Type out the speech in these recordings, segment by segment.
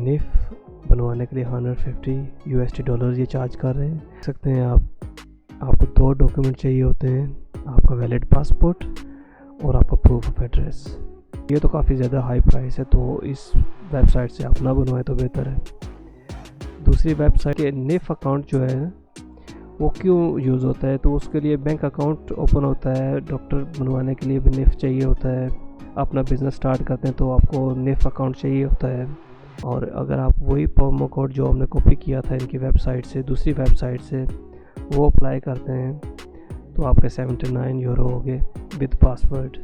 Nif बनवाने के लिए $150 ये चार्ज कर रहे हैं। देख सकते हैं आपको 2 डॉक्यूमेंट चाहिए होते हैं, आपका वैलिड पासपोर्ट और आपका प्रूफ ऑफ एड्रेस। ये तो काफ़ी ज़्यादा हाई प्राइस है, तो इस वेबसाइट से आप ना बनवाएं तो बेहतर है। दूसरी वेबसाइट के निफ अकाउंट जो है वो क्यों यूज़ होता है, तो उसके लिए बैंक अकाउंट ओपन होता है। डॉक्टर बनवाने के लिए भी निफ चाहिए होता है। अपना बिज़नेस स्टार्ट करते हैं तो आपको निफ अकाउंट चाहिए होता है। और अगर आप वही प्रोमो कोड जो हमने कॉपी किया था इनकी वेबसाइट से, दूसरी वेबसाइट से, वो अप्लाई करते हैं तो आपके €79 हो गए विद पासवर्ड।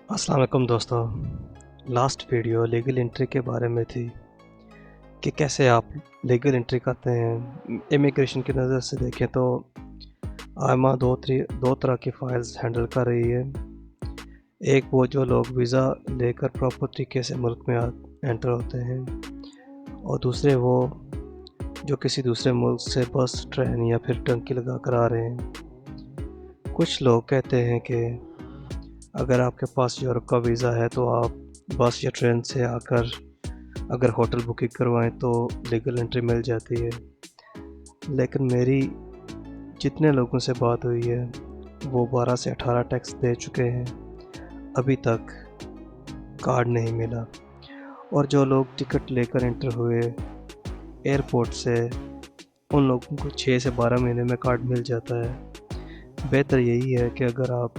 अस्सलाम वालेकुम दोस्तों, लास्ट वीडियो लीगल एंट्री के बारे में थी कि कैसे आप लीगल एंट्री करते हैं। इमिग्रेशन की नज़र से देखें तो आयमा दो तरह की फ़ाइल्स हैंडल कर रही है। एक वो जो लोग वीज़ा लेकर प्रॉपर तरीके से मुल्क में एंटर होते हैं, और दूसरे वो जो किसी दूसरे मुल्क से बस, ट्रेन या फिर टंकी लगा कर आ रहे हैं। कुछ लोग कहते हैं कि अगर आपके पास यूरोप का वीज़ा है तो आप बस या ट्रेन से आकर अगर होटल बुकिंग करवाएं तो लीगल एंट्री मिल जाती है। लेकिन मेरी जितने लोगों से बात हुई है वो 12 से 18 टैक्स दे चुके हैं, अभी तक कार्ड नहीं मिला। और जो लोग टिकट लेकर एंटर हुए एयरपोर्ट से, उन लोगों को 6 से 12 महीने में कार्ड मिल जाता है। बेहतर यही है कि अगर आप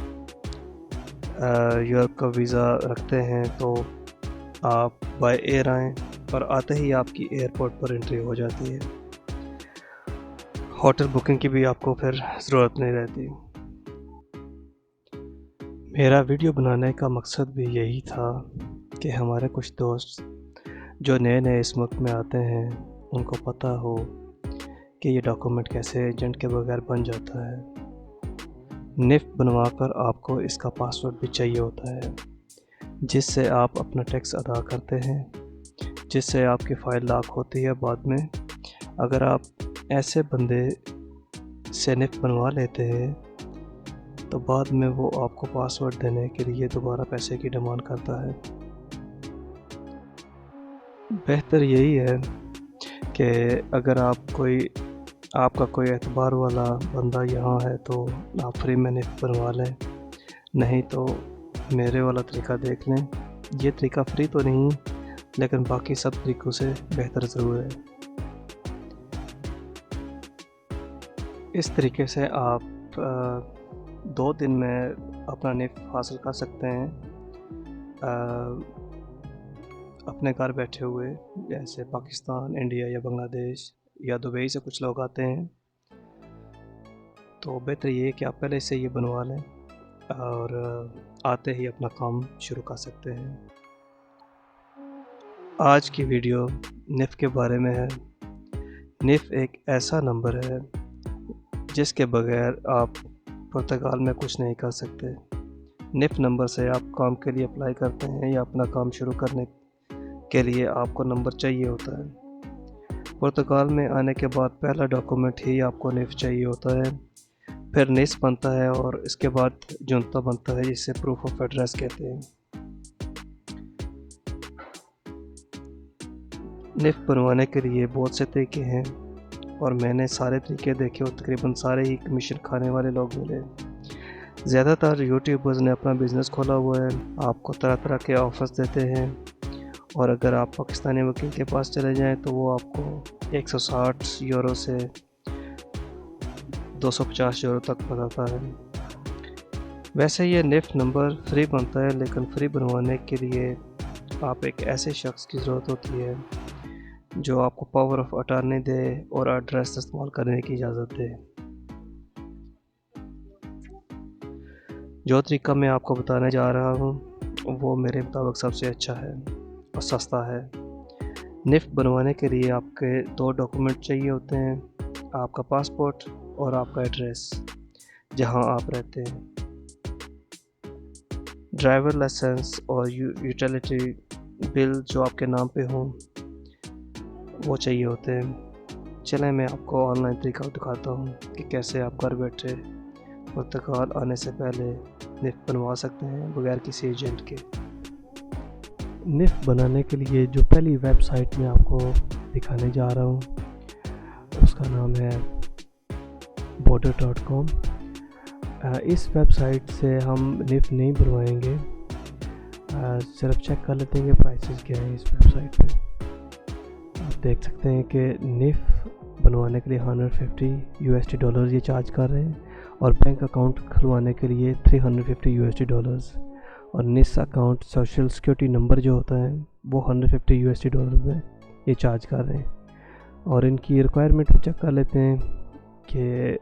यूरोप का वीज़ा रखते हैं तो आप बाय एयर आएँ, पर आते ही आपकी एयरपोर्ट पर एंट्री हो जाती है। होटल बुकिंग की भी आपको फिर ज़रूरत नहीं रहती। मेरा वीडियो बनाने का मकसद भी यही था कि हमारे कुछ दोस्त जो नए नए इस मुल्क में आते हैं उनको पता हो कि ये डॉक्यूमेंट कैसे एजेंट के बगैर बन जाता है। निफ बनवाकर आपको इसका पासवर्ड भी चाहिए होता है, जिससे आप अपना टैक्स अदा करते हैं, जिससे आपकी फ़ाइल लॉक होती है। बाद में अगर आप ऐसे बंदे से निफ बनवा लेते हैं तो बाद में वो आपको पासवर्ड देने के लिए दोबारा पैसे की डिमांड करता है। बेहतर यही है कि अगर आपका कोई एतबार वाला बंदा यहाँ है तो आप फ्री में निफ बनवा लें, नहीं तो मेरे वाला तरीका देख लें। ये तरीका फ्री तो नहीं, लेकिन बाकी सब तरीक़ों से बेहतर ज़रूर है। इस तरीके से आप 2 दिन में अपना निफ हासिल कर सकते हैं अपने घर बैठे हुए। जैसे पाकिस्तान, इंडिया या बांग्लादेश या दुबई से कुछ लोग आते हैं, तो बेहतर ये है कि आप पहले से ये बनवा लें और आते ही अपना काम शुरू कर सकते हैं। आज की वीडियो निफ के बारे में है। निफ एक ऐसा नंबर है जिसके बगैर आप पुर्तगाल में कुछ नहीं कर सकते। निफ नंबर से आप काम के लिए अप्लाई करते हैं या अपना काम शुरू करने के लिए आपको नंबर चाहिए होता है। पुर्तगाल में आने के बाद पहला डॉक्यूमेंट ही आपको निफ चाहिए होता है, फिर निस बनता है और इसके बाद जुनता बनता है, जिसे प्रूफ ऑफ एड्रेस कहते हैं। निफ बनवाने के लिए बहुत से तरीके हैं और मैंने सारे तरीके देखे और तकरीबन सारे ही कमीशन खाने वाले लोग मिले। ज़्यादातर यूट्यूबर्स ने अपना बिज़नेस खोला हुआ है, आपको तरह तरह के ऑफर्स देते हैं। और अगर आप पाकिस्तानी वकील के पास चले जाएं तो वो आपको €160 से €250 तक बताता है। वैसे ये निफ नंबर फ्री बनता है, लेकिन फ्री बनवाने के लिए आप एक ऐसे शख्स की ज़रूरत होती है जो आपको पावर ऑफ अटॉर्नी दे और एड्रेस इस्तेमाल करने की इजाज़त दे। जो तरीका मैं आपको बताने जा रहा हूँ वो मेरे मुताबिक सबसे अच्छा है और सस्ता है। निफ बनवाने के लिए आपके 2 डॉक्यूमेंट चाहिए होते हैं, आपका पासपोर्ट और आपका एड्रेस जहां आप रहते हैं। ड्राइवर लाइसेंस और यूटिलिटी बिल जो आपके नाम पे हों वो चाहिए होते हैं। चलें मैं आपको ऑनलाइन तरीका दिखाता हूँ कि कैसे आप घर बैठे पुर्तगाल आने से पहले निफ्ट बनवा सकते हैं बगैर किसी एजेंट के। निफ्ट बनाने के लिए जो पहली वेबसाइट मैं आपको दिखाने जा रहा हूँ उसका नाम है border.com। इस वेबसाइट से हम निफ्ट नहीं बनवाएंगे, सिर्फ चेक कर लेते हैं कि प्राइसेस क्या है इस वेबसाइट पे। आप देख सकते हैं कि निफ्ट बनवाने के लिए $150 ये चार्ज कर रहे हैं और बैंक अकाउंट खुलवाने के लिए $350 और निस अकाउंट सोशल सिक्योरिटी नंबर जो होता है वो $150 में ये चार्ज कर रहे हैं। और इनकी रिक्वायरमेंट भी चेक कर लेते हैं कि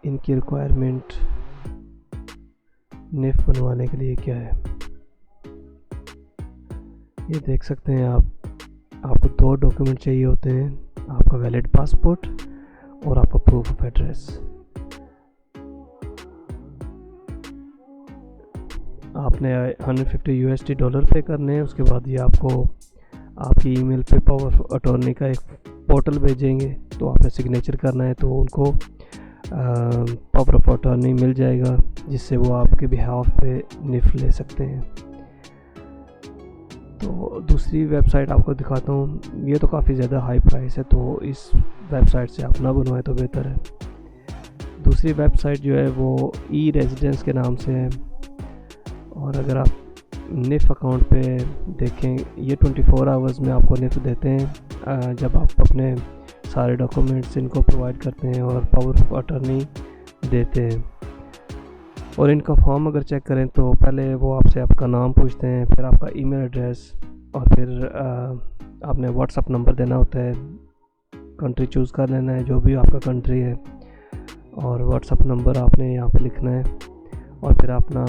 इनकी रिक्वायरमेंट निफ्ट बनवाने के लिए क्या है। ये देख सकते हैं आपको 2 डॉक्यूमेंट चाहिए होते हैं, आपका वैलिड पासपोर्ट और आपका प्रूफ ऑफ एड्रेस। आपने $150 पे करने हैं। उसके बाद ये आपको आपकी ईमेल पे पावर ऑफ अटॉर्नी का एक पोर्टल भेजेंगे, तो आपने सिग्नेचर करना है तो उनको पावर ऑफ अटॉर्नी मिल जाएगा जिससे वो आपके बिहाफ पे निफ्ट ले सकते हैं। तो दूसरी वेबसाइट आपको दिखाता हूँ, ये तो काफ़ी ज़्यादा हाई प्राइस है तो इस वेबसाइट से आप ना बनवाएं तो बेहतर है। दूसरी वेबसाइट जो है वो ई रेजिडेंस के नाम से है और अगर आप निफ्ट अकाउंट पे देखें ये 24 आवर्स में आपको निफ्ट देते हैं जब आप अपने सारे डॉक्यूमेंट्स इनको प्रोवाइड करते हैं और पावर ऑफ अटॉर्नी देते हैं। और इनका फॉर्म अगर चेक करें तो पहले वो आपसे आपका नाम पूछते हैं, फिर आपका ईमेल एड्रेस और फिर आपने व्हाट्सअप नंबर देना होता है, कंट्री चूज़ कर लेना है जो भी आपका कंट्री है और व्हाट्सअप नंबर आपने यहाँ पे लिखना है और फिर अपना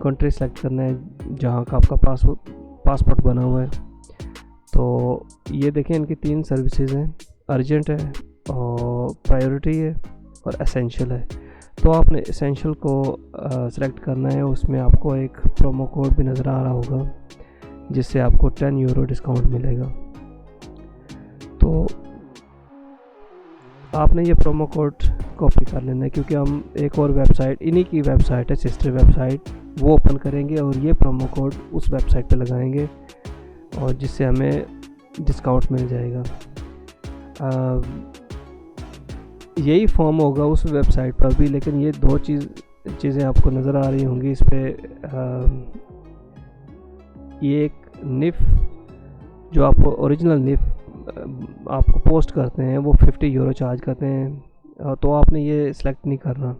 कंट्री सेलेक्ट करना है जहाँ का आपका पासपोर्ट बना हुआ है। तो ये देखें इनकी 3 सर्विसेज हैं, अर्जेंट है और प्रायोरिटी है और एसेंशियल है। तो आपने एसेंशियल को सिलेक्ट करना है, उसमें आपको एक प्रोमो कोड भी नज़र आ रहा होगा जिससे आपको €10 डिस्काउंट मिलेगा। तो आपने ये प्रोमो कोड कॉपी कर लेना है क्योंकि हम एक और वेबसाइट इन्हीं की वेबसाइट है सिस्टर वेबसाइट वो ओपन करेंगे और ये प्रोमो कोड उस वेबसाइट पे लगाएंगे और जिससे हमें डिस्काउंट मिल जाएगा। यही फॉर्म होगा उस वेबसाइट पर भी, लेकिन ये 2 चीज़ें आपको नज़र आ रही होंगी इस पर। ये एक निफ्ट जो आपको ओरिजिनल निफ्ट आपको पोस्ट करते हैं वो €50 चार्ज करते हैं, तो आपने ये सिलेक्ट नहीं करना।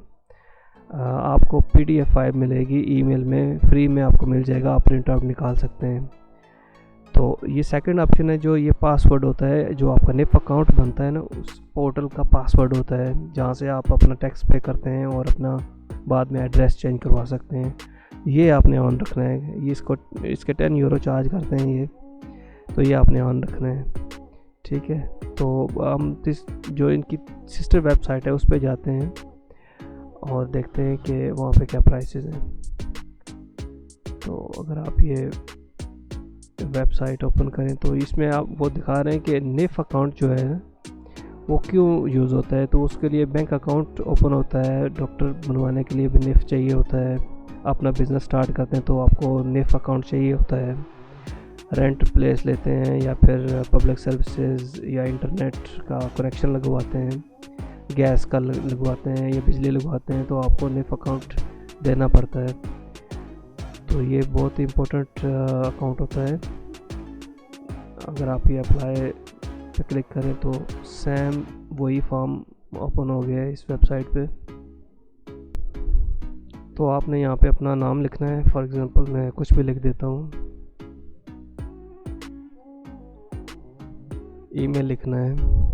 आपको PDF फाइल मिलेगी ईमेल में, फ्री में आपको मिल जाएगा, आप प्रिंट आउट निकाल सकते हैं। तो ये सेकंड ऑप्शन है जो ये पासवर्ड होता है, जो आपका निफ्ट अकाउंट बनता है ना उस पोर्टल का पासवर्ड होता है जहाँ से आप अपना टैक्स पे करते हैं और अपना बाद में एड्रेस चेंज करवा सकते हैं। ये आपने ऑन रखना है। ये इसके €10 चार्ज करते हैं ये, तो ये आपने ऑन रखना है, ठीक है। तो हम जो इनकी सिस्टर वेबसाइट है उस पर जाते हैं और देखते हैं कि वहाँ पे क्या प्राइसेस हैं। तो अगर आप ये वेबसाइट ओपन करें तो इसमें आप वो दिखा रहे हैं कि निफ्ट अकाउंट जो है वो क्यों यूज़ होता है। तो उसके लिए बैंक अकाउंट ओपन होता है, डॉक्टर बनवाने के लिए भी निफ्ट चाहिए होता है, अपना बिज़नेस स्टार्ट करते हैं तो आपको निफ्ट अकाउंट चाहिए होता है, रेंट प्लेस लेते हैं या फिर पब्लिक सर्विसेज या इंटरनेट का कनेक्शन लगवाते हैं, गैस का लगवाते हैं या बिजली लगवाते हैं तो आपको निफ्ट अकाउंट देना पड़ता है। तो ये बहुत ही इम्पोर्टेंट अकाउंट होता है। अगर आप ये अप्लाई पे क्लिक करें तो सेम वही फॉर्म ओपन हो गया है इस वेबसाइट पे। तो आपने यहाँ पे अपना नाम लिखना है, फॉर एग्जांपल मैं कुछ भी लिख देता हूँ, ईमेल लिखना है,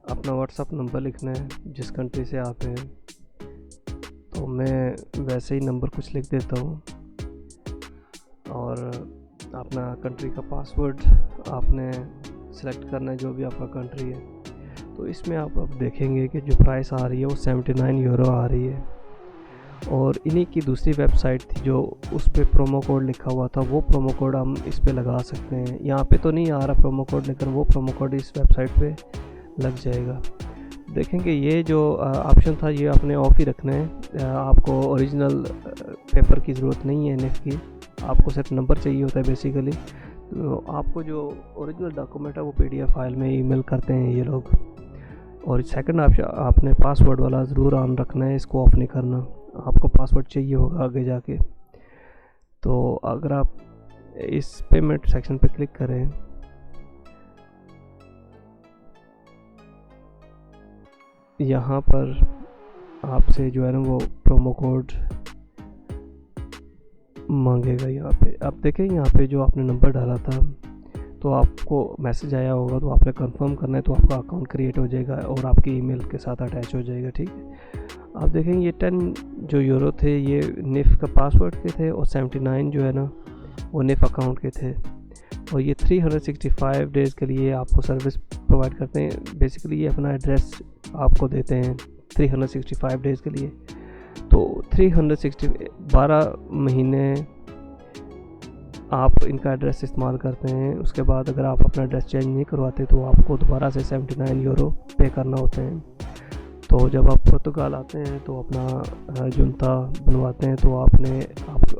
अपना व्हाट्सअप नंबर लिखना है जिस कंट्री से आप हैं। तो मैं वैसे ही नंबर कुछ लिख देता हूँ और अपना कंट्री का पासवर्ड आपने सेलेक्ट करना है जो भी आपका कंट्री है। तो इसमें आप अब देखेंगे कि जो प्राइस आ रही है वो €79 आ रही है और इन्हीं की दूसरी वेबसाइट थी जो उस पर प्रोमो कोड लिखा हुआ था, वो प्रोमो कोड हम इस पे लगा सकते हैं। यहाँ पे तो नहीं आ रहा प्रोमो कोड, लेकिन वो प्रोमो कोड इस वेबसाइट पे लग जाएगा। देखेंगे ये जो ऑप्शन था ये आपने ऑफ ही रखना है। आपको ओरिजिनल पेपर की ज़रूरत नहीं है निफ की, आपको सिर्फ नंबर चाहिए होता है बेसिकली। तो आपको जो ओरिजिनल डॉक्यूमेंट है वो PDF फाइल में ईमेल करते हैं ये लोग। और सेकंड ऑप्शन आपने पासवर्ड वाला ज़रूर ऑन रखना है, इसको ऑफ नहीं करना। आपको पासवर्ड चाहिए होगा आगे जाके। तो अगर आप इस पेमेंट सेक्शन पे क्लिक करें, यहाँ पर आपसे जो है ना वो प्रोमो कोड मांगेगा यहाँ पे। आप देखें यहाँ पे जो आपने नंबर डाला था तो आपको मैसेज आया होगा, तो आपने कंफर्म करना है, तो आपका अकाउंट क्रिएट हो जाएगा और आपकी ईमेल के साथ अटैच हो जाएगा। ठीक है, आप देखेंगे ये 10 जो यूरो थे ये निफ का पासवर्ड के थे और 79 जो है ना वो निफ अकाउंट के थे। और ये 365 डेज़ के लिए आपको सर्विस प्रोवाइड करते हैं। बेसिकली ये अपना एड्रेस आपको देते हैं 365 डेज़ के लिए। तो 12 महीने आप इनका एड्रेस इस्तेमाल करते हैं। उसके बाद अगर आप अपना एड्रेस चेंज नहीं करवाते तो आपको दोबारा से 79 यूरो पे करना होते हैं। तो जब आप पुर्तगाल आते हैं तो अपना जुनता बनवाते हैं, तो आप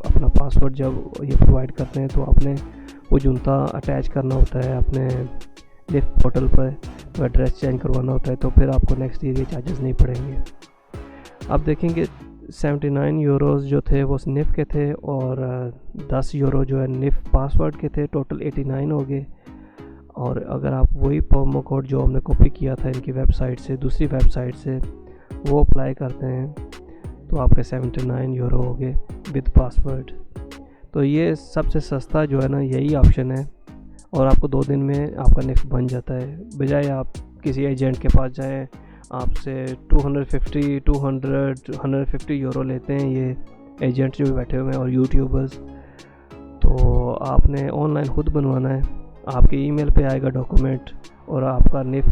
अपना पासवर्ड जब ये प्रोवाइड करते हैं तो आपने वो जुनता अटैच करना होता है अपने निफ पोर्टल पर। तो एड्रेस चेंज करवाना होता है, तो फिर आपको नेक्स्ट ईयर ये चार्जेस नहीं पड़ेंगे। आप देखेंगे 79 यूरोज़ जो थे वो निफ के थे और 10 यूरो जो है निफ पासवर्ड के थे। टोटल 89 हो गए। और अगर आप वही प्रोमो कोड जो हमने कॉपी किया था इनकी वेबसाइट से, दूसरी वेबसाइट से, वो अप्लाई करते हैं तो आपके 79 यूरो हो गए विद पासवर्ड। तो ये सबसे सस्ता जो है ना यही ऑप्शन है और आपको 2 दिन में आपका निफ बन जाता है। बजाय आप किसी एजेंट के पास जाएं, आपसे 150 यूरो लेते हैं ये एजेंट जो बैठे हुए हैं और यूट्यूबर्स। तो आपने ऑनलाइन खुद बनवाना है, आपके ईमेल पे आएगा डॉक्यूमेंट और आपका निफ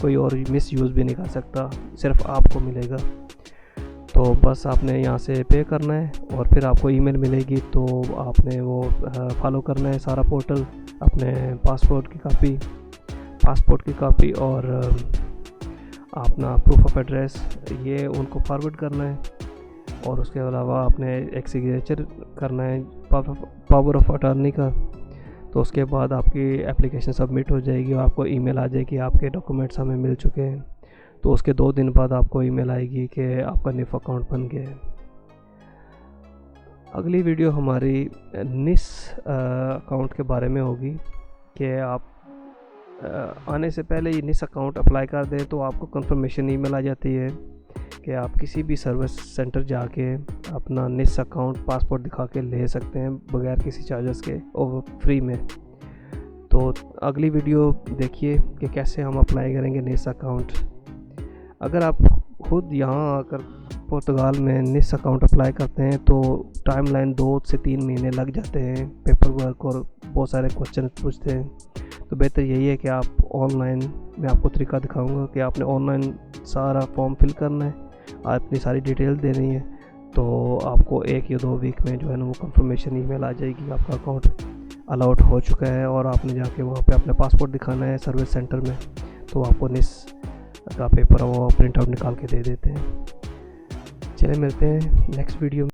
कोई और मिस यूज़ भी नहीं कर सकता, सिर्फ आपको मिलेगा। तो बस आपने यहाँ से पे करना है और फिर आपको ईमेल मिलेगी, तो आपने वो फॉलो करना है सारा पोर्टल। अपने पासपोर्ट की कापी और अपना प्रूफ ऑफ एड्रेस ये उनको फॉरवर्ड करना है। और उसके अलावा आपने एक सिग्नेचर करना है पावर ऑफ अटॉर्नी का। तो उसके बाद आपकी एप्लीकेशन सबमिट हो जाएगी और आपको ईमेल आ जाएगी आपके डॉक्यूमेंट्स हमें मिल चुके हैं। तो उसके 2 दिन बाद आपको ईमेल आएगी कि आपका निफ अकाउंट बन गया है। अगली वीडियो हमारी निस अकाउंट के बारे में होगी कि आप आने से पहले ये निस अकाउंट अप्लाई कर दें तो आपको कंफर्मेशन ईमेल आ जाती है कि आप किसी भी सर्विस सेंटर जाके अपना निस अकाउंट पासपोर्ट दिखा के ले सकते हैं बगैर किसी चार्जेस के और फ्री में। तो अगली वीडियो देखिए कि कैसे हम अप्लाई करेंगे निस अकाउंट। अगर आप खुद यहाँ आकर पुर्तगाल में निस अकाउंट अप्लाई करते हैं तो टाइमलाइन 2 से 3 महीने लग जाते हैं, पेपर वर्क और बहुत सारे क्वेश्चन पूछते हैं। तो बेहतर यही है कि आप ऑनलाइन, मैं आपको तरीका दिखाऊंगा कि आपने ऑनलाइन सारा फॉर्म फिल करना है, अपनी सारी डिटेल देनी है। तो आपको 1 या 2 वीक में जो है ना वो कंफर्मेशन ईमेल आ जाएगी, आपका अकाउंट अलाउट हो चुका है और आपने जाके वहाँ पे अपना पासपोर्ट दिखाना है सर्विस सेंटर में। तो आपको निस का पेपर वो प्रिंट आउट निकाल के दे देते हैं। चलिए मिलते हैं नेक्स्ट वीडियो में।